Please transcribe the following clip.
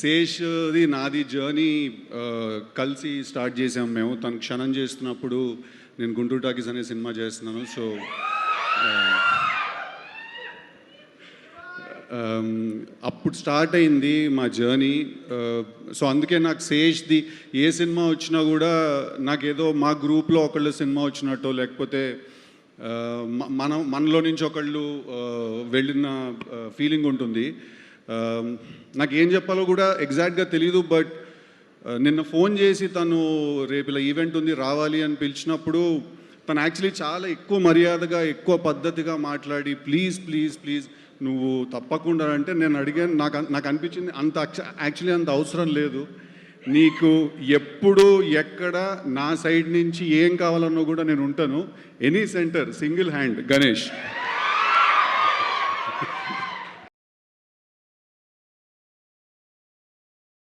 శేష్ది నాది జర్నీ కలిసి స్టార్ట్ చేసాం మేము. తను క్షణం చేస్తున్నప్పుడు నేను గుంటూరు టాకీస్ అనే సినిమా చేస్తున్నాను. సో అప్పుడు స్టార్ట్ అయింది మా జర్నీ. సో అందుకే నాకు శేష్ది ఏ సినిమా వచ్చినా కూడా నాకేదో మా గ్రూప్లో ఒకళ్ళు సినిమా వచ్చినట్టు, లేకపోతే మనలో నుంచి ఒకళ్ళు వెళ్ళిన ఫీలింగ్ ఉంటుంది. నాకు ఏం చెప్పాలో కూడా ఎగ్జాక్ట్గా తెలీదు. బట్ నిన్న ఫోన్ చేసి తను రేపు ఇలా ఈవెంట్ ఉంది రావాలి అని పిలిచినప్పుడు తను యాక్చువల్లీ చాలా ఎక్కువ మర్యాదగా, ఎక్కువ పద్ధతిగా మాట్లాడి ప్లీజ్ ప్లీజ్ ప్లీజ్ నువ్వు తప్పకుండా అంటే నేను అడిగాను. నాకు అనిపించింది అంత యాక్చువల్లీ అంత అవసరం లేదు. నీకు ఎప్పుడు ఎక్కడ నా సైడ్ నుంచి ఏం కావాలన్నో కూడా నేను ఉంటాను. Any centre single hand Ganesh.